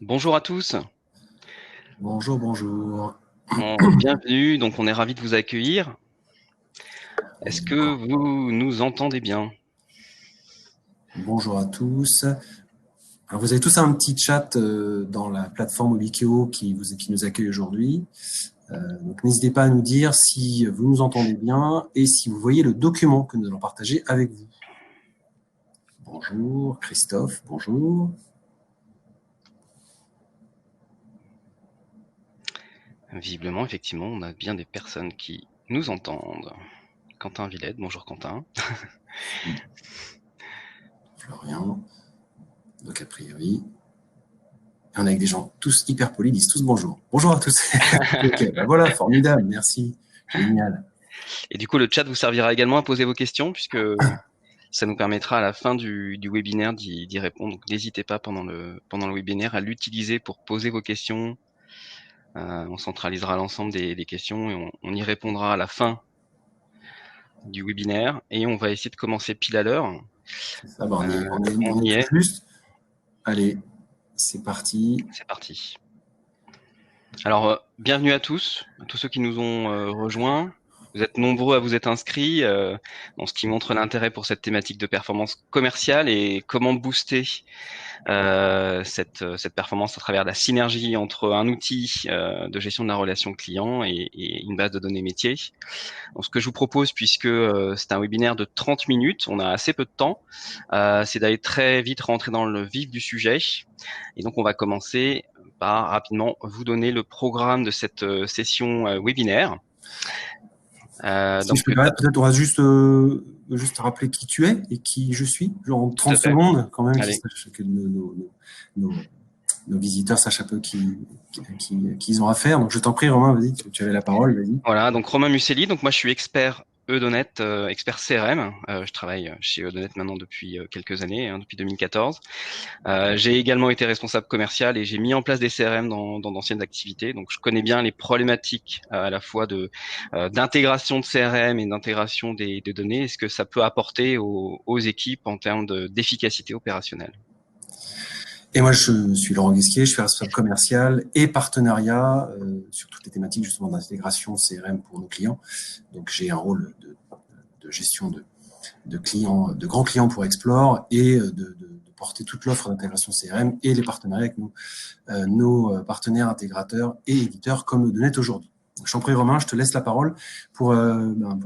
Bonjour à tous, Bonjour, bonjour. bienvenue, donc on est ravis de vous accueillir. Est-ce que D'accord. vous nous entendez bien? Bonjour à tous. Alors, vous avez tous un petit chat dans la plateforme Wikio qui nous accueille aujourd'hui. Donc, n'hésitez pas à nous dire si vous nous entendez bien et si vous voyez le document que nous allons partager avec vous. Bonjour, Christophe, bonjour. Visiblement, effectivement, on a bien des personnes qui nous entendent. Quentin Villette, bonjour Quentin. Florian. Donc, a priori, on est avec des gens tous hyper polis, ils disent tous bonjour. Bonjour à tous. Ok, bah voilà, formidable, merci. Génial. Et du coup, le chat vous servira également à poser vos questions, puisque ça nous permettra à la fin du webinaire d'y répondre. Donc n'hésitez pas pendant le webinaire à l'utiliser pour poser vos questions. On centralisera l'ensemble des questions et on y répondra à la fin du webinaire. Et on va essayer de commencer pile à l'heure. C'est ça, bah, On on est y tout est, juste. Allez, c'est parti. c'est parti. Alors, bienvenue à tous ceux qui nous ont rejoints. Vous êtes nombreux à vous être inscrits, ce qui montre l'intérêt pour cette thématique de performance commerciale et comment booster cette performance à travers la synergie entre un outil de gestion de la relation client et une base de données métier. Donc, ce que je vous propose, puisque c'est un webinaire de 30 minutes, on a assez peu de temps, c'est d'aller très vite rentrer dans le vif du sujet. Et donc, on va commencer par rapidement vous donner le programme de cette session webinaire. Si je Donc, peux peut-être on va juste rappeler qui tu es et qui je suis, genre en tout à 30 fait. secondes, quand même, Allez. que nos, nos visiteurs sachent un peu qui ils ont affaire. Donc, je t'en prie, Romain, vas-y, tu avais la parole, vas-y. Voilà, donc Romain Muselli, donc moi je suis expert Eudonet, expert CRM. Je travaille chez Eudonet maintenant depuis quelques années, depuis 2014. J'ai également été responsable commercial et j'ai mis en place des CRM dans d'anciennes activités. Donc je connais bien les problématiques à la fois d'intégration de CRM et d'intégration des données et ce que ça peut apporter aux équipes en termes d'efficacité opérationnelle. Et moi, je suis Laurent Guesquier, je suis responsable commercial et partenariat sur toutes les thématiques justement d'intégration CRM pour nos clients. Donc, j'ai un rôle de gestion de clients, de grands clients pour Explore et de porter toute l'offre d'intégration CRM et les partenariats avec nos partenaires intégrateurs et éditeurs comme Eudonet aujourd'hui. Donc, je t'en prie, Romain, je te laisse la parole pour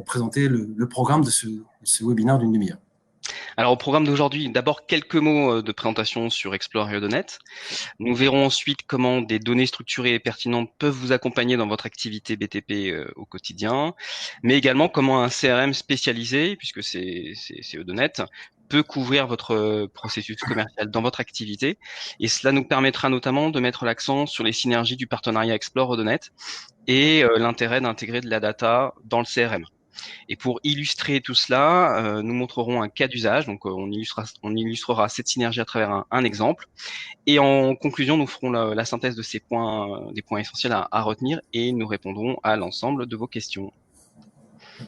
présenter le programme de ce webinaire d'une demi-heure. Alors au programme d'aujourd'hui, d'abord quelques mots de présentation sur Explore et Eudonet. Nous verrons ensuite comment des données structurées et pertinentes peuvent vous accompagner dans votre activité BTP au quotidien, mais également comment un CRM spécialisé, puisque c'est Eudonet, peut couvrir votre processus commercial dans votre activité. Et cela nous permettra notamment de mettre l'accent sur les synergies du partenariat Explore Eudonet et l'intérêt d'intégrer de la data dans le CRM. Et pour illustrer tout cela, nous montrerons un cas d'usage. Donc, on illustrera cette synergie à travers un exemple. Et en conclusion, nous ferons la synthèse de ces points, des points essentiels à retenir et nous répondrons à l'ensemble de vos questions.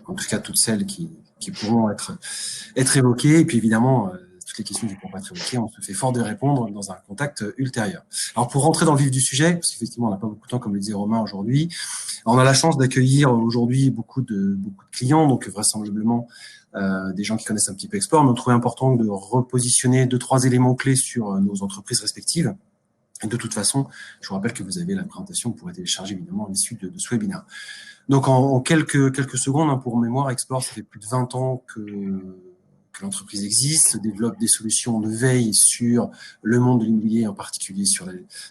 En tout cas, toutes celles qui pourront être évoquées. Et puis évidemment, toutes les questions qui ne pourront pas être évoquées, on se fait fort de répondre dans un contact ultérieur. Alors pour rentrer dans le vif du sujet, parce qu'effectivement, on n'a pas beaucoup de temps, comme le disait Romain aujourd'hui, on a la chance d'accueillir aujourd'hui beaucoup de clients, donc vraisemblablement des gens qui connaissent un petit peu Explore, mais on trouvait important de repositionner 2-3 éléments clés sur nos entreprises respectives. Et de toute façon, je vous rappelle que vous avez la présentation que vous pourrez télécharger évidemment à l'issue de ce webinaire. Donc en quelques secondes, hein, pour mémoire, Explore, ça fait plus de 20 ans que l'entreprise existe, développe des solutions de veille sur le monde de l'immobilier, en particulier sur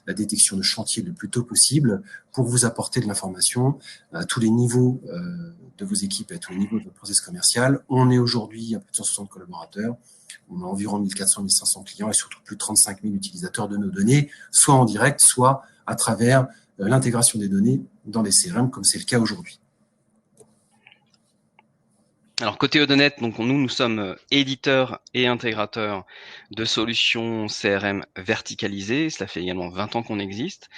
la détection de chantiers le plus tôt possible, pour vous apporter de l'information à tous les niveaux de vos équipes, à tous les niveaux de votre process commercial. On est aujourd'hui à plus de 160 collaborateurs, on a environ 1400-1500 clients et surtout plus de 35 000 utilisateurs de nos données, soit en direct, soit à travers l'intégration des données dans les CRM, comme c'est le cas aujourd'hui. Alors côté Eudonet, donc nous sommes éditeurs et intégrateurs de solutions CRM verticalisées. Cela fait également 20 ans qu'on existe.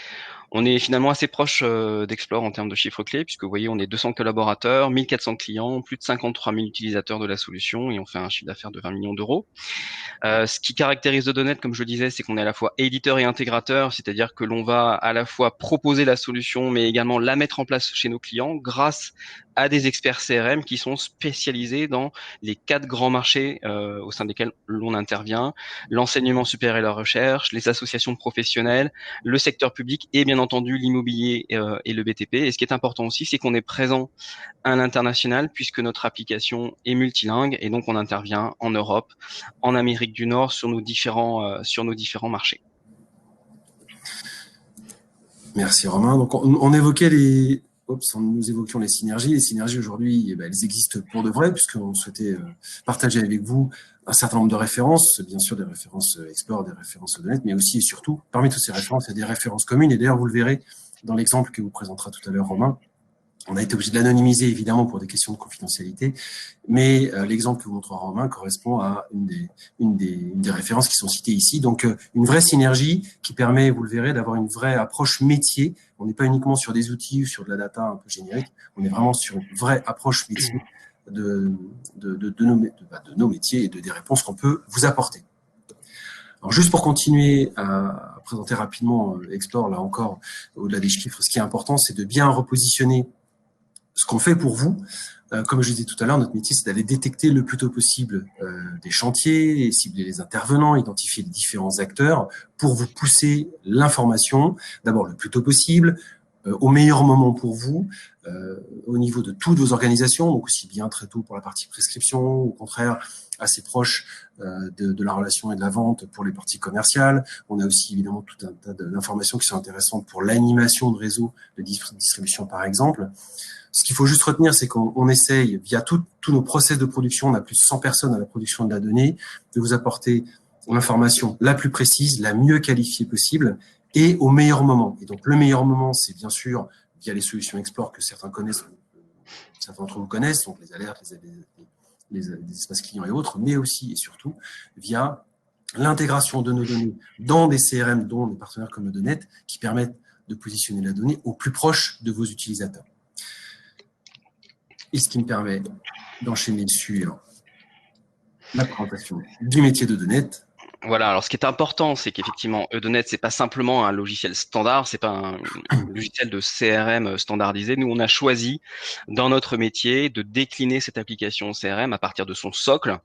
On est finalement assez proche d'Explore en termes de chiffres clés, puisque vous voyez, on est 200 collaborateurs, 1400 clients, plus de 53 000 utilisateurs de la solution, et on fait un chiffre d'affaires de 20 millions d'euros. Ce qui caractérise Dodonet, comme je le disais, c'est qu'on est à la fois éditeur et intégrateur, c'est-à-dire que l'on va à la fois proposer la solution, mais également la mettre en place chez nos clients grâce à des experts CRM qui sont spécialisés dans les 4 grands marchés au sein desquels l'on intervient: l'enseignement supérieur et la recherche, les associations professionnelles, le secteur public et bien entendu l'immobilier et le BTP. Et ce qui est important aussi, c'est qu'on est présent à l'international puisque notre application est multilingue et donc on intervient en Europe, en Amérique du Nord sur nos différents marchés. Merci Romain. Donc on évoquait nous évoquions les synergies. Les synergies aujourd'hui, elles existent pour de vrai, puisqu'on souhaitait partager avec vous un certain nombre de références, bien sûr des références Explore, des références Dodonet, mais aussi et surtout, parmi toutes ces références, il y a des références communes. Et d'ailleurs, vous le verrez dans l'exemple que vous présentera tout à l'heure Romain. On a été obligé de l'anonymiser, évidemment, pour des questions de confidentialité, mais l'exemple que vous montrera Romain correspond à une des références qui sont citées ici. Donc, une vraie synergie qui permet, vous le verrez, d'avoir une vraie approche métier. On n'est pas uniquement sur des outils ou sur de la data un peu générique, on est vraiment sur une vraie approche métier de nos métiers et des réponses qu'on peut vous apporter. Alors, juste pour continuer à présenter rapidement Explore, là encore, au-delà des chiffres, ce qui est important, c'est de bien repositionner ce qu'on fait pour vous. Comme je disais tout à l'heure, notre métier, c'est d'aller détecter le plus tôt possible des chantiers, et cibler les intervenants, identifier les différents acteurs pour vous pousser l'information, d'abord le plus tôt possible, au meilleur moment pour vous, au niveau de toutes vos organisations, donc aussi bien très tôt pour la partie prescription, au contraire assez proche de la relation et de la vente pour les parties commerciales. On a aussi évidemment tout un tas d'informations qui sont intéressantes pour l'animation de réseaux de distribution par exemple. Ce qu'il faut juste retenir, c'est qu'on essaye, via tous nos process de production, on a plus de 100 personnes à la production de la donnée, de vous apporter l'information la plus précise, la mieux qualifiée possible, et au meilleur moment. Et donc, le meilleur moment, c'est bien sûr via les solutions Explore que certains connaissent, certains d'entre vous connaissent, donc les alertes, les espaces clients et autres, mais aussi et surtout via l'intégration de nos données dans des CRM, dont des partenaires comme Dodonet, qui permettent de positionner la donnée au plus proche de vos utilisateurs. Et ce qui me permet d'enchaîner sur la présentation du métier de Dodonet. Voilà, alors ce qui est important, c'est qu'effectivement, Dodonet, c'est pas simplement un logiciel standard, c'est pas un logiciel de CRM standardisé. Nous, on a choisi, dans notre métier, de décliner cette application CRM à partir de son socle,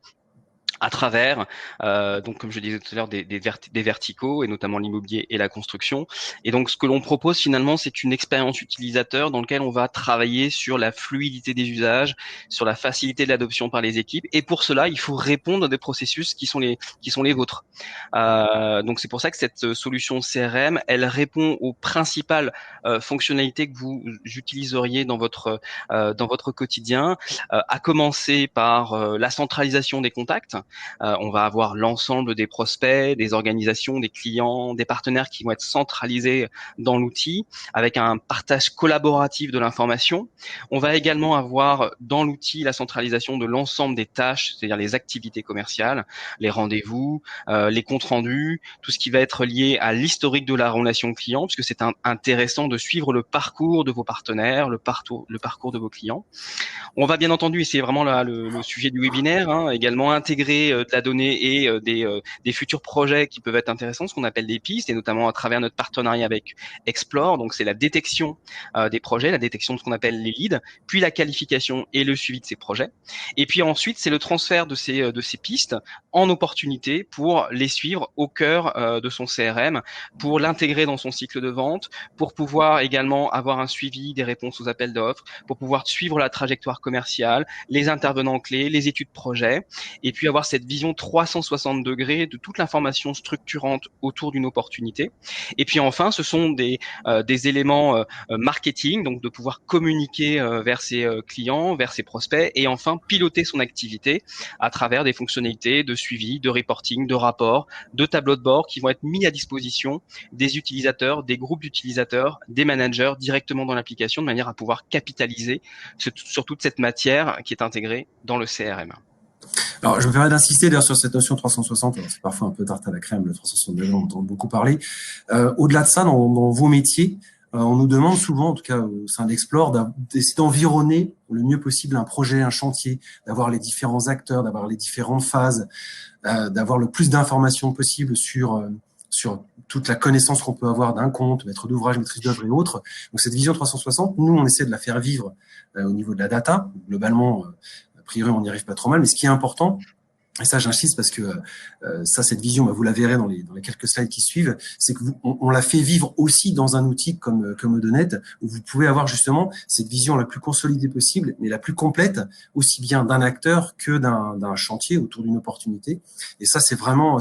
à travers, donc comme je disais tout à l'heure, des verticaux, et notamment l'immobilier et la construction. Et donc, ce que l'on propose finalement, c'est une expérience utilisateur dans laquelle on va travailler sur la fluidité des usages, sur la facilité de l'adoption par les équipes. Et pour cela, il faut répondre à des processus qui sont les vôtres. Donc, c'est pour ça que cette solution CRM, elle répond aux principales fonctionnalités que vous utiliseriez dans votre quotidien, à commencer par la centralisation des contacts. On va avoir l'ensemble des prospects, des organisations, des clients, des partenaires qui vont être centralisés dans l'outil avec un partage collaboratif de l'information. On va également avoir dans l'outil la centralisation de l'ensemble des tâches, c'est-à-dire les activités commerciales, les rendez-vous, les comptes rendus, tout ce qui va être lié à l'historique de la relation client, puisque c'est intéressant de suivre le parcours de vos partenaires, le parcours de vos clients. On va bien entendu, et c'est vraiment le sujet du webinaire, également intégrer de la donnée et des futurs projets qui peuvent être intéressants, ce qu'on appelle des pistes, et notamment à travers notre partenariat avec Explore. Donc c'est la détection des projets, la détection de ce qu'on appelle les leads, puis la qualification et le suivi de ces projets. Et puis ensuite, c'est le transfert de ces pistes en opportunités pour les suivre au cœur de son CRM, pour l'intégrer dans son cycle de vente, pour pouvoir également avoir un suivi des réponses aux appels d'offres, pour pouvoir suivre la trajectoire commerciale, les intervenants clés, les études projet, et puis avoir cette vision 360 degrés de toute l'information structurante autour d'une opportunité. Et puis enfin, ce sont des éléments marketing, donc de pouvoir communiquer vers ses clients, vers ses prospects, et enfin piloter son activité à travers des fonctionnalités de suivi, de reporting, de rapports, de tableaux de bord qui vont être mis à disposition des utilisateurs, des groupes d'utilisateurs, des managers directement dans l'application, de manière à pouvoir capitaliser sur toute cette matière qui est intégrée dans le CRM. Alors, je me permets d'insister d'ailleurs sur cette notion 360. Alors, c'est parfois un peu tarte à la crème, le 360 degrés, on entend beaucoup parler. Au-delà de ça, dans vos métiers, On nous demande souvent, en tout cas au sein d'Explore, d'essayer d'environner le mieux possible un projet, un chantier, d'avoir les différents acteurs, d'avoir les différentes phases, d'avoir le plus d'informations possible sur toute la connaissance qu'on peut avoir d'un compte, maître d'ouvrage, maîtrise d'œuvre et autres. Donc cette vision 360, nous, on essaie de la faire vivre au niveau de la data. Globalement, a priori, on n'y arrive pas trop mal, mais ce qui est important, et ça, j'insiste parce que cette vision, vous la verrez dans les quelques slides qui suivent, c'est que on la fait vivre aussi dans un outil comme Odonet, où vous pouvez avoir justement cette vision la plus consolidée possible, mais la plus complète, aussi bien d'un acteur que d'un chantier autour d'une opportunité. Et ça, c'est vraiment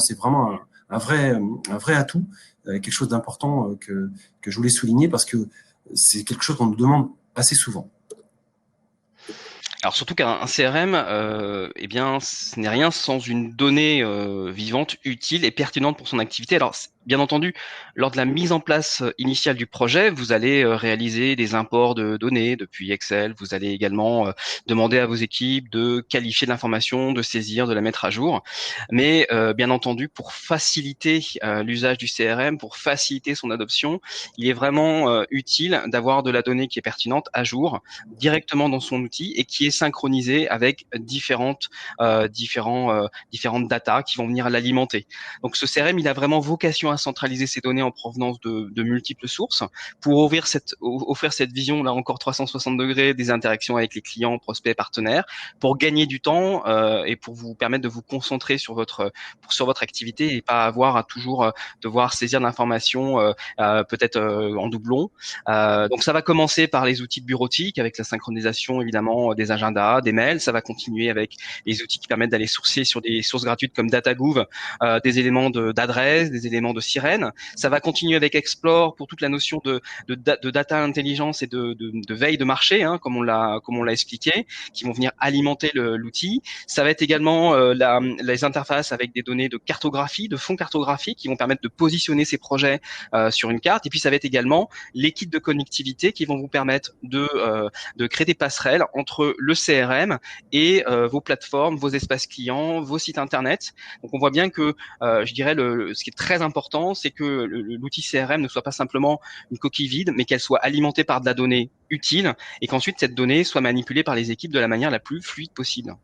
un vrai atout, quelque chose d'important que je voulais souligner parce que c'est quelque chose qu'on nous demande assez souvent. Alors surtout qu'un CRM, eh bien, ce n'est rien sans une donnée vivante, utile et pertinente pour son activité. Alors, bien entendu, lors de la mise en place initiale du projet, vous allez réaliser des imports de données depuis Excel. Vous allez également demander à vos équipes de qualifier de l'information, de saisir, de la mettre à jour. Mais bien entendu, pour faciliter l'usage du CRM, pour faciliter son adoption, il est vraiment utile d'avoir de la donnée qui est pertinente, à jour, directement dans son outil et qui est synchronisée avec différentes data qui vont venir l'alimenter. Donc ce CRM, il a vraiment vocation à centraliser ces données en provenance de multiples sources pour offrir cette vision là encore 360 degrés des interactions avec les clients, prospects, partenaires, pour gagner du temps et pour vous permettre de vous concentrer sur votre activité et pas avoir à toujours devoir saisir d'informations peut-être en doublon. Donc ça va commencer par les outils bureautiques avec la synchronisation évidemment des agendas, des mails. Ça va continuer avec les outils qui permettent d'aller sourcer sur des sources gratuites comme DataGouv, des éléments d'adresse, des éléments de sirène. Ça va continuer avec Explore pour toute la notion de data intelligence et de veille de marché, hein, comme on l'a expliqué, qui vont venir alimenter l'outil. Ça va être également les interfaces avec des données de cartographie, de fonds cartographiques qui vont permettre de positionner ces projets sur une carte. Et puis ça va être également les kits de connectivité qui vont vous permettre de créer des passerelles entre le CRM et vos plateformes, vos espaces clients, vos sites internet. Donc on voit bien que je dirais ce qui est très important, c'est que l'outil CRM ne soit pas simplement une coquille vide, mais qu'elle soit alimentée par de la donnée utile et qu'ensuite cette donnée soit manipulée par les équipes de la manière la plus fluide possible.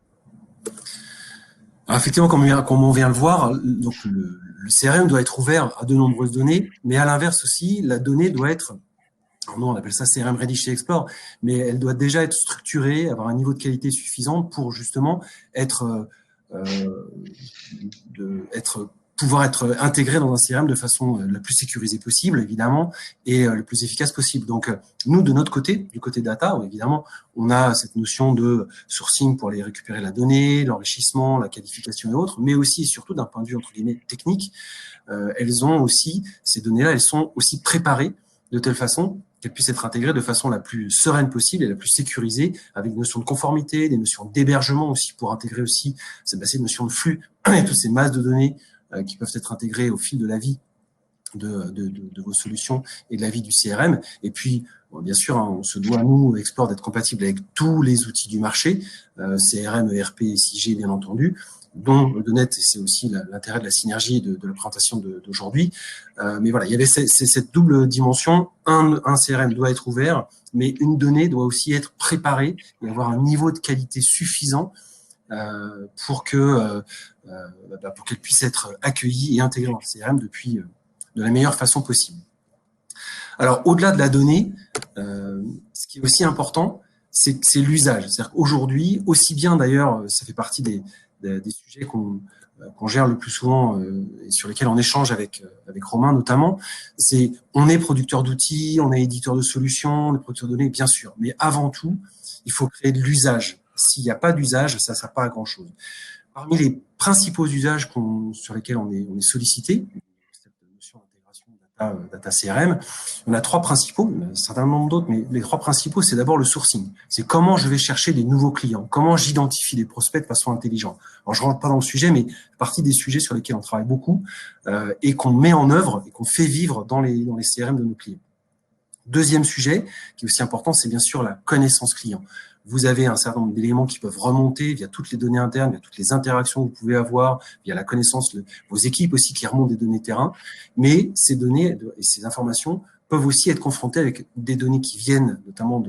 Alors effectivement, comme on vient le voir, donc le CRM doit être ouvert à de nombreuses données, mais à l'inverse aussi, la donnée doit être, alors nous on appelle ça CRM Ready chez Explore, mais elle doit déjà être structurée, avoir un niveau de qualité suffisant pour justement pouvoir être intégré dans un CRM de façon la plus sécurisée possible, évidemment, et le plus efficace possible. Donc, nous, de notre côté, du côté data, évidemment, on a cette notion de sourcing pour aller récupérer la donnée, l'enrichissement, la qualification et autres, mais aussi et surtout d'un point de vue, entre guillemets, technique, ces données-là, elles sont aussi préparées de telle façon qu'elles puissent être intégrées de façon la plus sereine possible et la plus sécurisée, avec des notions de conformité, des notions d'hébergement aussi, pour intégrer aussi ces notions de flux et toutes ces masses de données qui peuvent être intégrées au fil de la vie de vos solutions et de la vie du CRM. Et puis, bon, bien sûr, on se doit, nous, Explore, d'être compatible avec tous les outils du marché, CRM, ERP, SIG, bien entendu, dont Odonet, et c'est aussi l'intérêt de la synergie de la présentation d'aujourd'hui. Mais voilà, il y avait cette double dimension. Un CRM doit être ouvert, mais une donnée doit aussi être préparée et avoir un niveau de qualité suffisant pour qu'elle puisse être accueillie et intégrée dans le CRM de la meilleure façon possible. Alors, au-delà de la donnée, ce qui est aussi important, c'est l'usage. C'est-à-dire qu'aujourd'hui, aussi bien d'ailleurs, ça fait partie des sujets qu'on gère le plus souvent et sur lesquels on échange avec Romain notamment, c'est on est producteur d'outils, on est éditeur de solutions, on est producteur de données, bien sûr. Mais avant tout, il faut créer de l'usage. S'il n'y a pas d'usage, ça ne sert pas à grand-chose. Parmi les principaux usages sur lesquels on est sollicité, cette notion d'intégration data CRM, on a trois principaux, il y en a un certain nombre d'autres, mais les trois principaux, c'est d'abord le sourcing. C'est comment je vais chercher des nouveaux clients, comment j'identifie des prospects de façon intelligente. Alors, je ne rentre pas dans le sujet, mais partie des sujets sur lesquels on travaille beaucoup et qu'on met en œuvre et qu'on fait vivre dans les CRM de nos clients. Deuxième sujet, qui est aussi important, c'est bien sûr la connaissance client. Vous avez un certain nombre d'éléments qui peuvent remonter via toutes les données internes, via toutes les interactions que vous pouvez avoir, via la connaissance de vos équipes aussi qui remontent des données terrain. Mais ces données et ces informations peuvent aussi être confrontés avec des données qui viennent notamment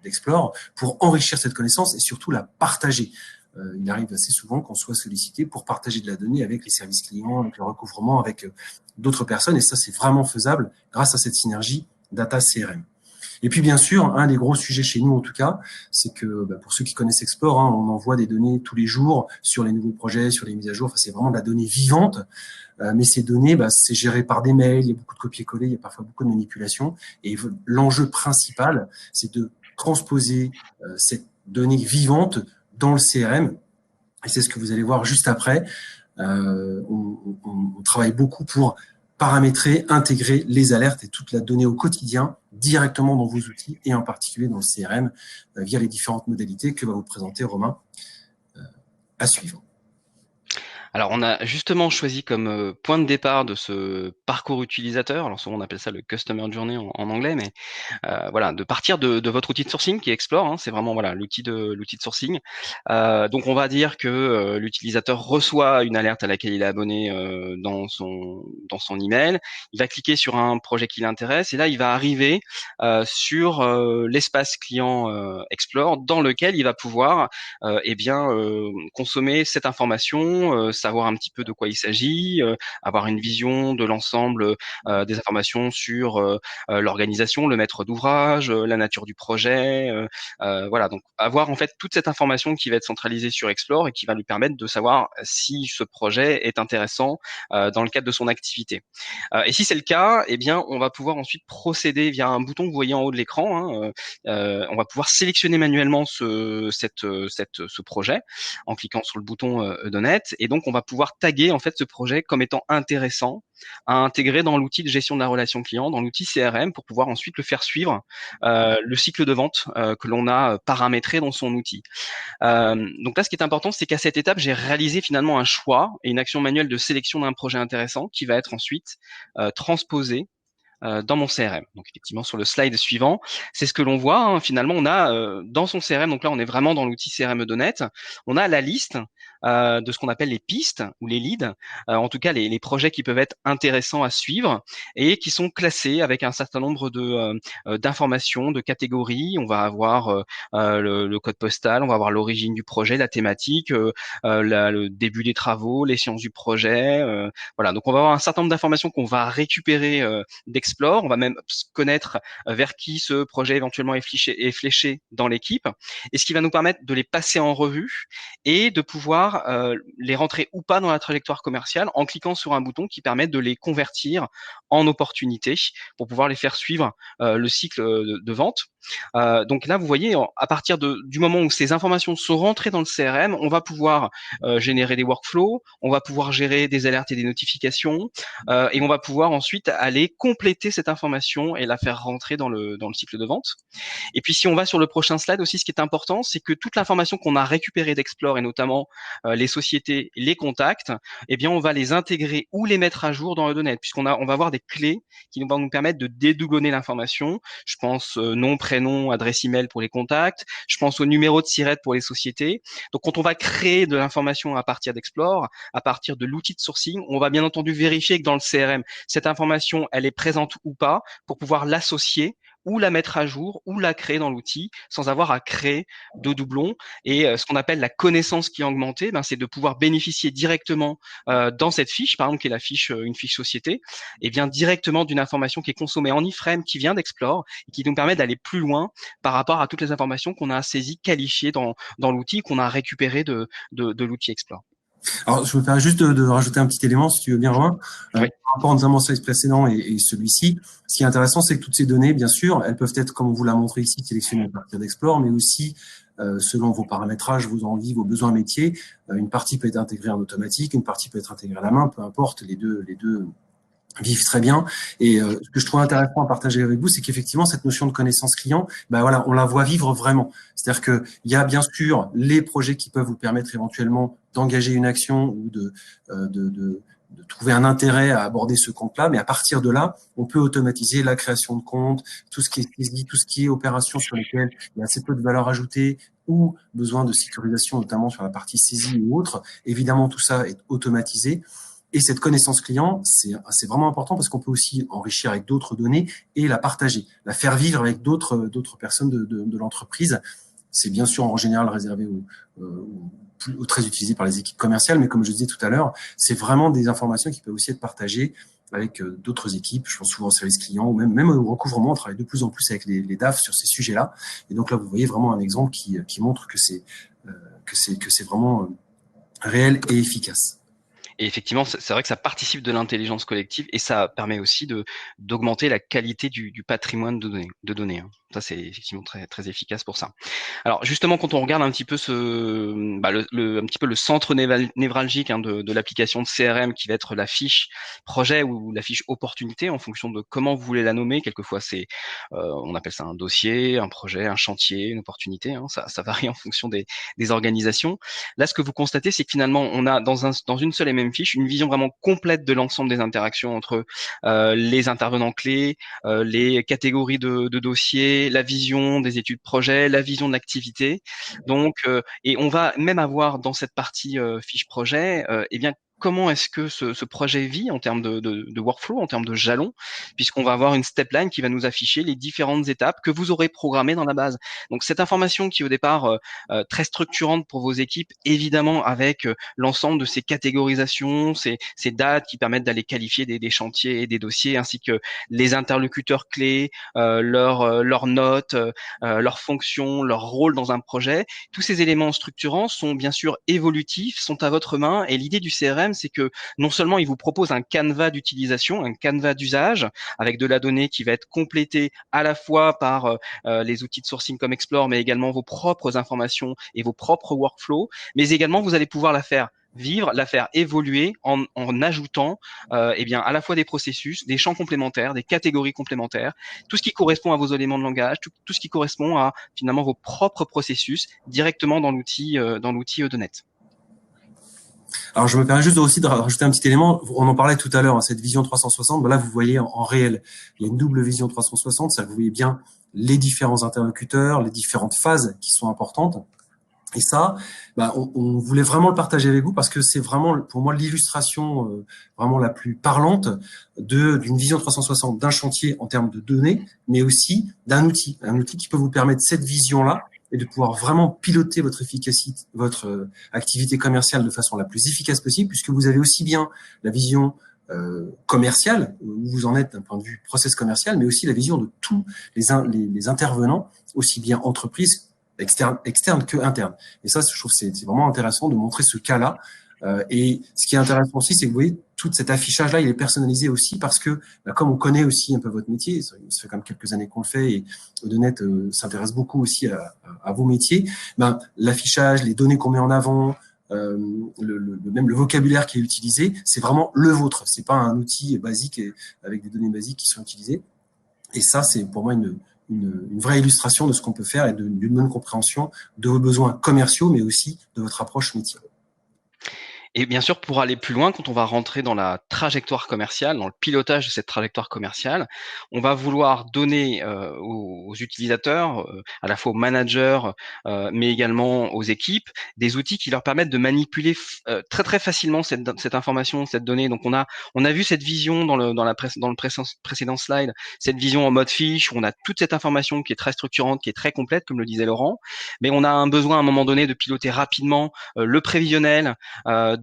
d'Explore pour enrichir cette connaissance et surtout la partager. Il arrive assez souvent qu'on soit sollicité pour partager de la donnée avec les services clients, avec le recouvrement, avec d'autres personnes. Et ça, c'est vraiment faisable grâce à cette synergie data-CRM. Et puis, bien sûr, un des gros sujets chez nous, en tout cas, c'est que pour ceux qui connaissent Explore, on envoie des données tous les jours sur les nouveaux projets, sur les mises à jour. Enfin, c'est vraiment de la donnée vivante. Mais ces données, c'est géré par des mails, il y a beaucoup de copier-coller, il y a parfois beaucoup de manipulation. Et l'enjeu principal, c'est de transposer cette donnée vivante dans le CRM. Et c'est ce que vous allez voir juste après. On travaille beaucoup pour paramétrer, intégrer les alertes et toute la donnée au quotidien directement dans vos outils et en particulier dans le CRM via les différentes modalités que va vous présenter Romain à suivre. Alors, on a justement choisi comme point de départ de ce parcours utilisateur, alors souvent on appelle ça le Customer Journey en anglais, mais voilà, de partir de votre outil de sourcing qui est Explore, hein, c'est vraiment voilà l'outil de sourcing. Donc on va dire que l'utilisateur reçoit une alerte à laquelle il est abonné dans son email. Il va cliquer sur un projet qui l'intéresse et là il va arriver sur l'espace client Explore dans lequel il va pouvoir consommer cette information, savoir un petit peu de quoi il s'agit, avoir une vision de l'ensemble des informations sur l'organisation, le maître d'ouvrage, la nature du projet, voilà. Donc avoir en fait toute cette information qui va être centralisée sur Explore et qui va lui permettre de savoir si ce projet est intéressant dans le cadre de son activité. Et si c'est le cas, eh bien on va pouvoir ensuite procéder via un bouton que vous voyez en haut de l'écran. On va pouvoir sélectionner manuellement ce projet en cliquant sur le bouton Donate, et donc on va pouvoir taguer en fait ce projet comme étant intéressant à intégrer dans l'outil de gestion de la relation client, dans l'outil CRM, pour pouvoir ensuite le faire suivre le cycle de vente que l'on a paramétré dans son outil. Donc là, ce qui est important, c'est qu'à cette étape, j'ai réalisé finalement un choix et une action manuelle de sélection d'un projet intéressant qui va être ensuite transposé dans mon CRM. Donc effectivement, sur le slide suivant, c'est ce que l'on voit. Hein. Finalement, on a dans son CRM, donc là, on est vraiment dans l'outil CRM de Net, on a la liste de ce qu'on appelle les pistes ou les leads, en tout cas les projets qui peuvent être intéressants à suivre et qui sont classés avec un certain nombre d'informations, de catégories. On va avoir le code postal, on va avoir l'origine du projet, la thématique, le début des travaux, l'échéance du projet. Voilà, donc on va avoir un certain nombre d'informations qu'on va récupérer d'Explore. On va même connaître vers qui ce projet éventuellement est fléché dans l'équipe, et ce qui va nous permettre de les passer en revue et de pouvoir les rentrer ou pas dans la trajectoire commerciale en cliquant sur un bouton qui permet de les convertir en opportunités pour pouvoir les faire suivre le cycle de vente. Donc là, vous voyez, à partir du moment où ces informations sont rentrées dans le CRM, on va pouvoir générer des workflows, on va pouvoir gérer des alertes et des notifications, et on va pouvoir ensuite aller compléter cette information et la faire rentrer dans le cycle de vente. Et puis si on va sur le prochain slide aussi, ce qui est important, c'est que toute l'information qu'on a récupérée d'Explore et notamment les sociétés, les contacts, eh bien on va les intégrer ou les mettre à jour dans Eudonate, puisqu'on va avoir des clés qui vont nous permettre de dédoublonner l'information. Je pense nom, prénom, adresse email pour les contacts. Je pense au numéro de SIRET pour les sociétés. Donc quand on va créer de l'information à partir d'Explore, à partir de l'outil de sourcing, on va bien entendu vérifier que dans le CRM, cette information, elle est présente ou pas pour pouvoir l'associer ou la mettre à jour, ou la créer dans l'outil, sans avoir à créer de doublons. Et ce qu'on appelle la connaissance qui est augmentée, c'est de pouvoir bénéficier directement dans cette fiche, par exemple, qui est la fiche, une fiche société, et bien directement d'une information qui est consommée en iframe, qui vient d'Explore, et qui nous permet d'aller plus loin par rapport à toutes les informations qu'on a saisies, qualifiées dans l'outil, qu'on a récupérées de l'outil Explore. Alors, je me permets juste de rajouter un petit élément, si tu veux bien, Romain. Oui. Par rapport notamment au slide précédent et celui-ci, ce qui est intéressant, c'est que toutes ces données, bien sûr, elles peuvent être, comme on vous l'a montré ici, sélectionnées à partir d'Explore, mais aussi, selon vos paramétrages, vos envies, vos besoins métiers, une partie peut être intégrée en automatique, une partie peut être intégrée à la main, peu importe, les deux vivent très bien. Et ce que je trouve intéressant à partager avec vous, c'est qu'effectivement, cette notion de connaissance client, voilà, on la voit vivre vraiment. C'est-à-dire que il y a bien sûr les projets qui peuvent vous permettre éventuellement d'engager une action ou de trouver un intérêt à aborder ce compte-là, mais à partir de là, on peut automatiser la création de compte, tout ce qui est saisie, tout ce qui est opération sur lesquelles il y a assez peu de valeur ajoutée ou besoin de sécurisation, notamment sur la partie saisie ou autre. Évidemment, tout ça est automatisé. Et cette connaissance client, c'est vraiment important parce qu'on peut aussi enrichir avec d'autres données et la partager, la faire vivre avec d'autres personnes de l'entreprise. C'est bien sûr en général réservé aux très utilisé par les équipes commerciales, mais comme je disais tout à l'heure, c'est vraiment des informations qui peuvent aussi être partagées avec d'autres équipes. Je pense souvent au service client ou même au recouvrement. On travaille de plus en plus avec les DAF sur ces sujets-là. Et donc là, vous voyez vraiment un exemple qui montre que c'est vraiment réel et efficace. Et effectivement, c'est vrai que ça participe de l'intelligence collective et ça permet aussi d'augmenter la qualité du patrimoine de données, hein. Ça, c'est effectivement très, très efficace pour ça. Alors justement, quand on regarde un petit peu un petit peu le centre névralgique, hein, de l'application de CRM qui va être la fiche projet ou la fiche opportunité en fonction de comment vous voulez la nommer. Quelquefois, on appelle ça un dossier, un projet, un chantier, une opportunité, hein. Ça varie en fonction des organisations. Là, ce que vous constatez, c'est que finalement, on a dans une seule et même fiche une vision vraiment complète de l'ensemble des interactions entre les intervenants clés, les catégories de dossiers, la vision des études projets, la vision de l'activité. Donc, et on va même avoir dans cette partie fiche projet, eh bien, comment est-ce que ce projet vit en termes de workflow, en termes de jalons, puisqu'on va avoir une step line qui va nous afficher les différentes étapes que vous aurez programmées dans la base. Donc, cette information qui, au départ, très structurante pour vos équipes, évidemment, avec l'ensemble de ces catégorisations, ces dates qui permettent d'aller qualifier des chantiers et des dossiers, ainsi que les interlocuteurs clés, leurs notes, leurs fonctions, leur rôle dans un projet. Tous ces éléments structurants sont bien sûr évolutifs, sont à votre main. Et l'idée du CRM, c'est que non seulement il vous propose un canevas d'utilisation, un canevas d'usage, avec de la donnée qui va être complétée à la fois par les outils de sourcing comme Explore, mais également vos propres informations et vos propres workflows. Mais également, vous allez pouvoir la faire vivre, la faire évoluer en ajoutant eh bien à la fois des processus, des champs complémentaires, des catégories complémentaires, tout ce qui correspond à vos éléments de langage, tout ce qui correspond à finalement vos propres processus directement dans l'outil Eudonet. Alors, je me permets juste aussi de rajouter un petit élément. On en parlait tout à l'heure, hein, cette vision 360. Ben là, vous voyez en réel, il y a une double vision 360. Ça, vous voyez bien les différents interlocuteurs, les différentes phases qui sont importantes. Et ça, ben, on voulait vraiment le partager avec vous parce que c'est vraiment, pour moi, l'illustration vraiment la plus parlante d'une vision 360 d'un chantier en termes de données, mais aussi d'un outil. Un outil qui peut vous permettre cette vision-là et de pouvoir vraiment piloter votre efficacité, votre activité commerciale de façon la plus efficace possible, puisque vous avez aussi bien la vision commerciale, où vous en êtes d'un point de vue process commercial, mais aussi la vision de tous les intervenants, aussi bien entreprises, externes que internes. Et ça, je trouve que c'est vraiment intéressant de montrer ce cas-là. Et ce qui est intéressant aussi, c'est que vous voyez, tout cet affichage-là, il est personnalisé aussi parce que, comme on connaît aussi un peu votre métier, ça fait quand même quelques années qu'on le fait et Eudonet s'intéresse beaucoup aussi à vos métiers, ben, l'affichage, les données qu'on met en avant, même le vocabulaire qui est utilisé, c'est vraiment le vôtre. C'est pas un outil basique avec des données basiques qui sont utilisées. Et ça, c'est pour moi une vraie illustration de ce qu'on peut faire et d'une bonne compréhension de vos besoins commerciaux, mais aussi de votre approche métier. Et bien sûr, pour aller plus loin, quand on va rentrer dans la trajectoire commerciale, dans le pilotage de cette trajectoire commerciale, on va vouloir donner aux utilisateurs, à la fois aux managers, mais également aux équipes, des outils qui leur permettent de manipuler très très facilement cette information, cette donnée. Donc on a vu cette vision dans le précédent slide, cette vision en mode fiche où on a toute cette information qui est très structurante, qui est très complète, comme le disait Laurent. Mais on a un besoin à un moment donné de piloter rapidement le prévisionnel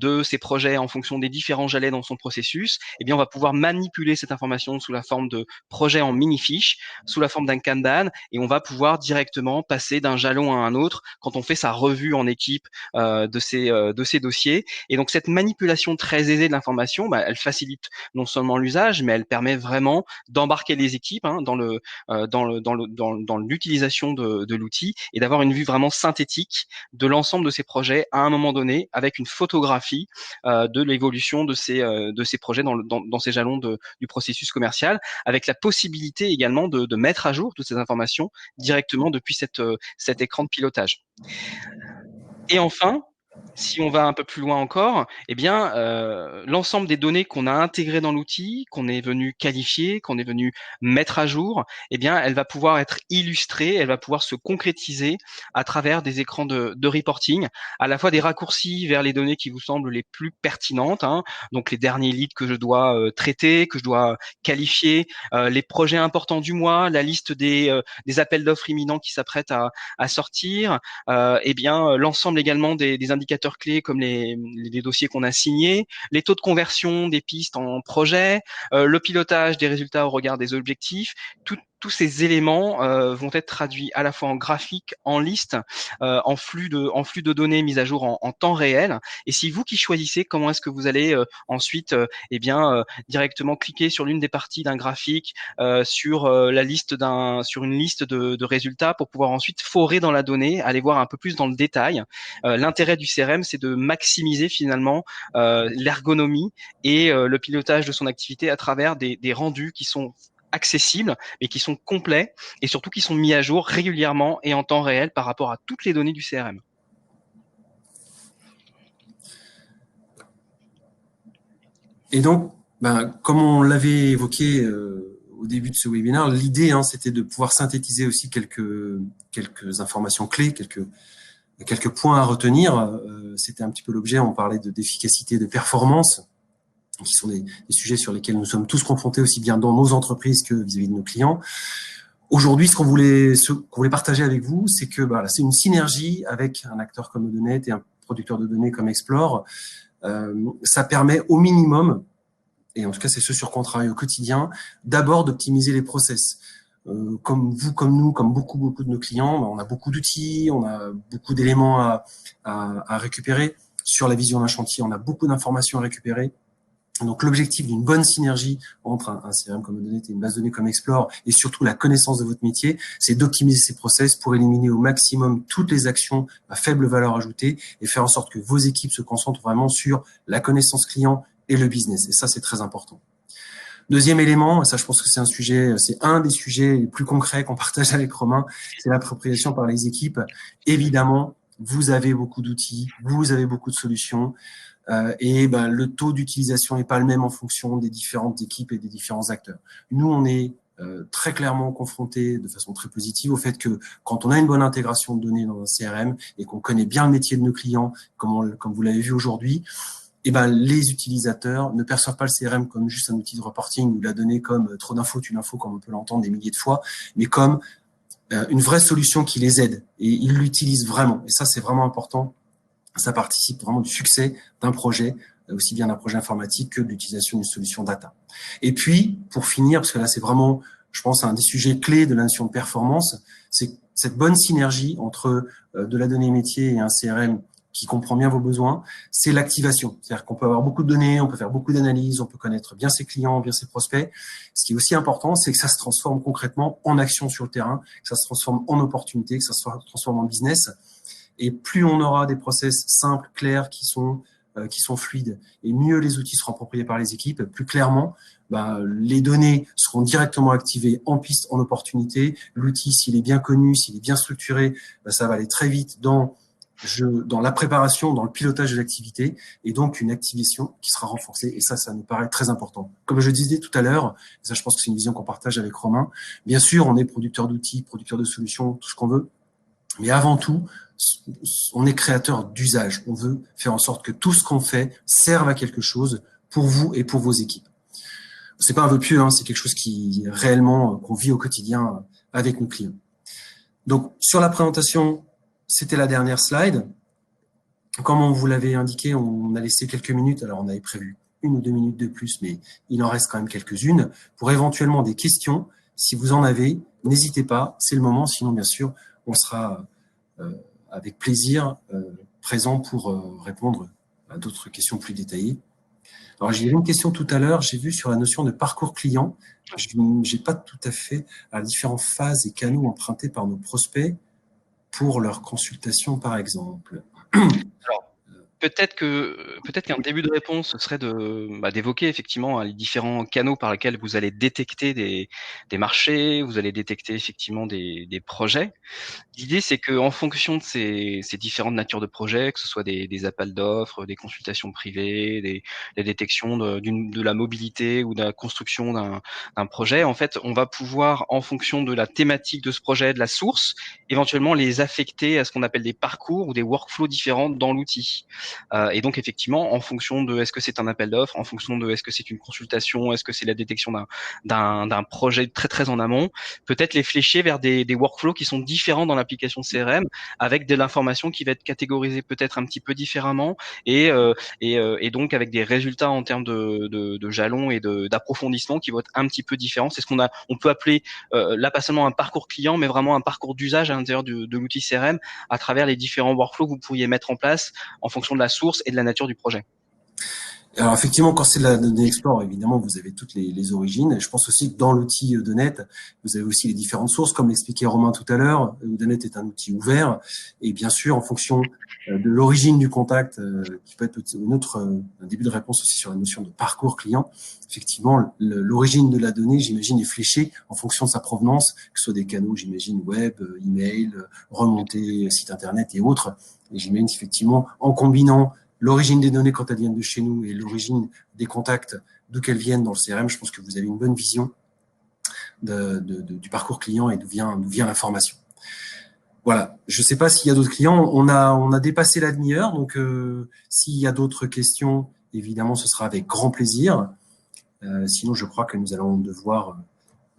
de ses projets en fonction des différents jalets dans son processus, eh bien, on va pouvoir manipuler cette information sous la forme de projets en mini-fiches, sous la forme d'un Kanban, et on va pouvoir directement passer d'un jalon à un autre quand on fait sa revue en équipe de ces dossiers. Et donc, cette manipulation très aisée de l'information, bah, elle facilite non seulement l'usage, mais elle permet vraiment d'embarquer les équipes dans l'utilisation de l'outil et d'avoir une vue vraiment synthétique de l'ensemble de ces projets à un moment donné avec une photographie de l'évolution de ces projets dans ces jalons du processus commercial, avec la possibilité également de mettre à jour toutes ces informations directement depuis cet écran de pilotage. Et enfin, Si on va un peu plus loin encore, eh bien, l'ensemble des données qu'on a intégrées dans l'outil, qu'on est venu qualifier, qu'on est venu mettre à jour, eh bien, elle va pouvoir être illustrée, elle va pouvoir se concrétiser à travers des écrans de reporting, à la fois des raccourcis vers les données qui vous semblent les plus pertinentes, hein, donc les derniers leads que je dois traiter, que je dois qualifier, les projets importants du mois, la liste des appels d'offres imminents qui s'apprêtent à sortir, eh bien l'ensemble également des indicateurs clés comme les dossiers qu'on a signés, les taux de conversion des pistes en projet, le pilotage des résultats au regard des objectifs, tous ces éléments vont être traduits à la fois en graphique, en liste, en flux de données mises à jour en temps réel. Et c'est vous qui choisissez comment est-ce que vous allez ensuite eh bien, directement cliquer sur l'une des parties d'un graphique, sur une liste de résultats pour pouvoir ensuite forer dans la donnée, aller voir un peu plus dans le détail. L'intérêt du CRM, c'est de maximiser finalement l'ergonomie et le pilotage de son activité à travers des rendus qui sont accessibles, mais qui sont complets et surtout qui sont mis à jour régulièrement et en temps réel par rapport à toutes les données du CRM. Et donc, comme on l'avait évoqué au début de ce webinaire, l'idée, c'était de pouvoir synthétiser aussi quelques informations clés, quelques points à retenir. C'était un petit peu l'objet, on parlait d'efficacité, de performance, qui sont des sujets sur lesquels nous sommes tous confrontés aussi bien dans nos entreprises que vis-à-vis de nos clients. Aujourd'hui, ce qu'on voulait partager avec vous, c'est que c'est une synergie avec un acteur comme Odonet et un producteur de données comme Explore. Ça permet au minimum, et en tout cas c'est ce sur quoi on travaille au quotidien, d'abord d'optimiser les process. Comme vous, comme nous, comme beaucoup de nos clients, on a beaucoup d'outils, on a beaucoup d'éléments à récupérer. Sur la vision d'un chantier, on a beaucoup d'informations à récupérer. Donc l'objectif d'une bonne synergie entre un CRM comme Odonet et une base de données comme Explore, et surtout la connaissance de votre métier, c'est d'optimiser ces process pour éliminer au maximum toutes les actions à faible valeur ajoutée et faire en sorte que vos équipes se concentrent vraiment sur la connaissance client et le business. Et ça, c'est très important. Deuxième élément, ça je pense que c'est un des sujets les plus concrets qu'on partage avec Romain, c'est l'appropriation par les équipes. Évidemment, vous avez beaucoup d'outils, vous avez beaucoup de solutions. Et le taux d'utilisation n'est pas le même en fonction des différentes équipes et des différents acteurs. Nous, on est très clairement confrontés de façon très positive au fait que quand on a une bonne intégration de données dans un CRM et qu'on connaît bien le métier de nos clients, comme vous l'avez vu aujourd'hui, les utilisateurs ne perçoivent pas le CRM comme juste un outil de reporting ou la donnée comme trop d'infos, une info, comme on peut l'entendre des milliers de fois, mais comme une vraie solution qui les aide. Et ils l'utilisent vraiment. Et ça, c'est vraiment important. Ça participe vraiment du succès d'un projet, aussi bien d'un projet informatique que de l'utilisation d'une solution data. Et puis, pour finir, parce que là, c'est vraiment, je pense, un des sujets clés de la notion de performance, c'est cette bonne synergie entre de la donnée métier et un CRM qui comprend bien vos besoins, c'est l'activation. C'est-à-dire qu'on peut avoir beaucoup de données, on peut faire beaucoup d'analyses, on peut connaître bien ses clients, bien ses prospects. Ce qui est aussi important, c'est que ça se transforme concrètement en action sur le terrain, que ça se transforme en opportunité, que ça se transforme en business. Et plus on aura des process simples, clairs, qui sont fluides, et mieux les outils seront appropriés par les équipes, plus clairement, les données seront directement activées en piste, en opportunité. L'outil, s'il est bien connu, s'il est bien structuré, ça va aller très vite dans la préparation, dans le pilotage de l'activité, et donc une activation qui sera renforcée. Et ça nous paraît très important. Comme je disais tout à l'heure, et ça je pense que c'est une vision qu'on partage avec Romain, bien sûr, on est producteur d'outils, producteur de solutions, tout ce qu'on veut, mais avant tout, on est créateur d'usage. On veut faire en sorte que tout ce qu'on fait serve à quelque chose pour vous et pour vos équipes. C'est pas un vœu pieux, c'est quelque chose qui réellement qu'on vit au quotidien avec nos clients. Donc sur la présentation, c'était la dernière slide. Comme on vous l'avait indiqué, on a laissé quelques minutes. Alors on avait prévu 1 ou 2 minutes de plus, mais il en reste quand même quelques-unes pour éventuellement des questions. Si vous en avez, n'hésitez pas, c'est le moment. Sinon, bien sûr, on sera avec plaisir présent pour répondre à d'autres questions plus détaillées. Alors, j'ai eu une question tout à l'heure, j'ai vu sur la notion de parcours client, je n'ai pas tout à fait à différentes phases et canaux empruntés par nos prospects pour leur consultation, par exemple. Alors, peut-être qu'un début de réponse, ce serait d'évoquer effectivement les différents canaux par lesquels vous allez détecter des marchés, vous allez détecter effectivement des projets. L'idée, c'est qu'en fonction de ces différentes natures de projets, que ce soit des appels d'offres, des consultations privées, des détections de la mobilité ou de la construction d'un projet, en fait, on va pouvoir, en fonction de la thématique de ce projet, de la source, éventuellement les affecter à ce qu'on appelle des parcours ou des workflows différents dans l'outil. Et donc, effectivement, en fonction de est-ce que c'est un appel d'offres, en fonction de est-ce que c'est une consultation, est-ce que c'est la détection d'un projet très très en amont, peut-être les flécher vers des workflows qui sont différents dans l'application CRM, avec de l'information qui va être catégorisée peut-être un petit peu différemment, et donc avec des résultats en termes de jalons et d'approfondissement qui vont être un petit peu différents. C'est ce on peut appeler là pas seulement un parcours client, mais vraiment un parcours d'usage à l'intérieur de l'outil CRM à travers les différents workflows que vous pourriez mettre en place en fonction de la source et de la nature du projet. Alors effectivement, quand c'est de la donnée export, évidemment, vous avez toutes les origines. Je pense aussi que dans l'outil Eudanet, vous avez aussi les différentes sources, comme l'expliquait Romain tout à l'heure. Eudanet est un outil ouvert, et bien sûr, en fonction de l'origine du contact, qui peut être un début de réponse aussi sur la notion de parcours client. Effectivement, l'origine de la donnée, j'imagine, est fléchée en fonction de sa provenance, que ce soit des canaux, j'imagine, web, email, remontée, site internet et autres. Et j'imagine effectivement, en combinant l'origine des données quand elles viennent de chez nous et l'origine des contacts, d'où qu'elles viennent dans le CRM, je pense que vous avez une bonne vision du parcours client et d'où vient l'information. Voilà, je ne sais pas s'il y a d'autres clients. On a dépassé la demi-heure, donc s'il y a d'autres questions, évidemment, ce sera avec grand plaisir. Sinon, je crois que nous allons devoir,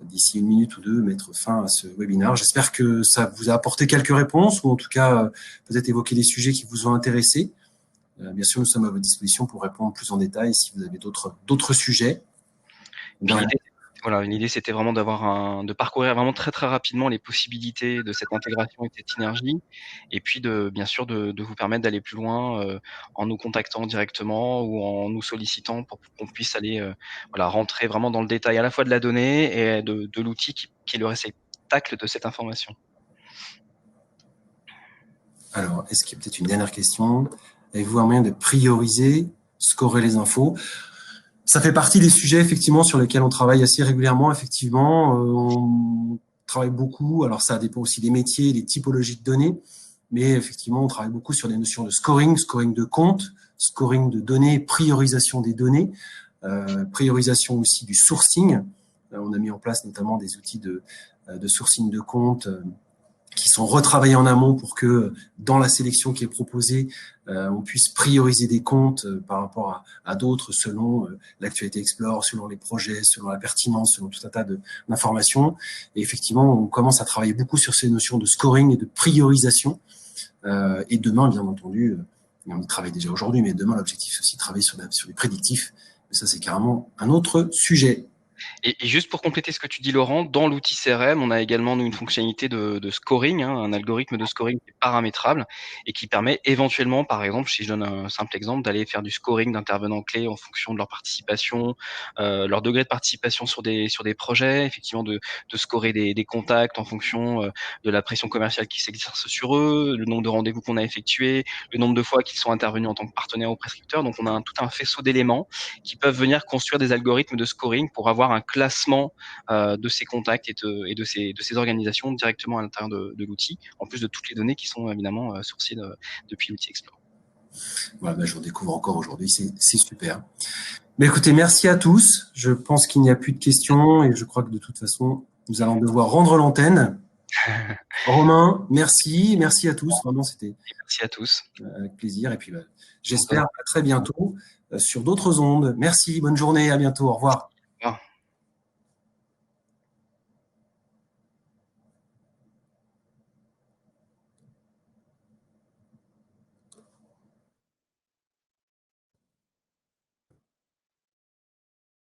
d'ici une minute ou deux, mettre fin à ce webinaire. J'espère que ça vous a apporté quelques réponses, ou en tout cas, peut-être évoquer des sujets qui vous ont intéressé. Bien sûr, nous sommes à votre disposition pour répondre plus en détail si vous avez d'autres sujets. L'idée, c'était vraiment de parcourir vraiment très très rapidement les possibilités de cette intégration et de cette synergie, et puis bien sûr de vous permettre d'aller plus loin en nous contactant directement ou en nous sollicitant pour qu'on puisse aller rentrer vraiment dans le détail à la fois de la donnée et de l'outil qui est le réceptacle de cette information. Alors, est-ce qu'il y a peut-être une dernière question? Avez-vous un moyen de prioriser, scorer les infos? Ça fait partie des sujets, effectivement, sur lesquels on travaille assez régulièrement. Effectivement, on travaille beaucoup. Alors, ça dépend aussi des métiers, des typologies de données. Mais effectivement, on travaille beaucoup sur les notions de scoring de compte, scoring de données, priorisation des données, priorisation aussi du sourcing. On a mis en place notamment des outils de sourcing de compte qui sont retravaillés en amont pour que dans la sélection qui est proposée, on puisse prioriser des comptes par rapport à d'autres selon l'actualité Explore, selon les projets, selon la pertinence, selon tout un tas d'informations. Et effectivement, on commence à travailler beaucoup sur ces notions de scoring et de priorisation. Et demain, bien entendu, on y travaille déjà aujourd'hui, mais demain, l'objectif, c'est aussi de travailler sur les prédictifs. Mais ça, c'est carrément un autre sujet. Et juste pour compléter ce que tu dis, Laurent, dans l'outil CRM, on a également une fonctionnalité de scoring, un algorithme de scoring qui est paramétrable et qui permet éventuellement, par exemple, si je donne un simple exemple, d'aller faire du scoring d'intervenants clés en fonction de leur participation, leur degré de participation sur des projets, effectivement de scorer des contacts en fonction de la pression commerciale qui s'exerce sur eux, le nombre de rendez-vous qu'on a effectués, le nombre de fois qu'ils sont intervenus en tant que partenaires ou prescripteurs. Donc, on a tout un faisceau d'éléments qui peuvent venir construire des algorithmes de scoring pour avoir un classement de ces contacts et de ces organisations directement à l'intérieur de l'outil, en plus de toutes les données qui sont évidemment sourcées depuis l'outil Explore. Voilà, je redécouvre encore aujourd'hui, c'est super. Mais écoutez, merci à tous. Je pense qu'il n'y a plus de questions et je crois que de toute façon, nous allons devoir rendre l'antenne. Romain, merci à tous. Vraiment, c'était merci à tous. Avec plaisir. Et puis, j'espère à très bientôt sur d'autres ondes. Merci, bonne journée, à bientôt. Au revoir.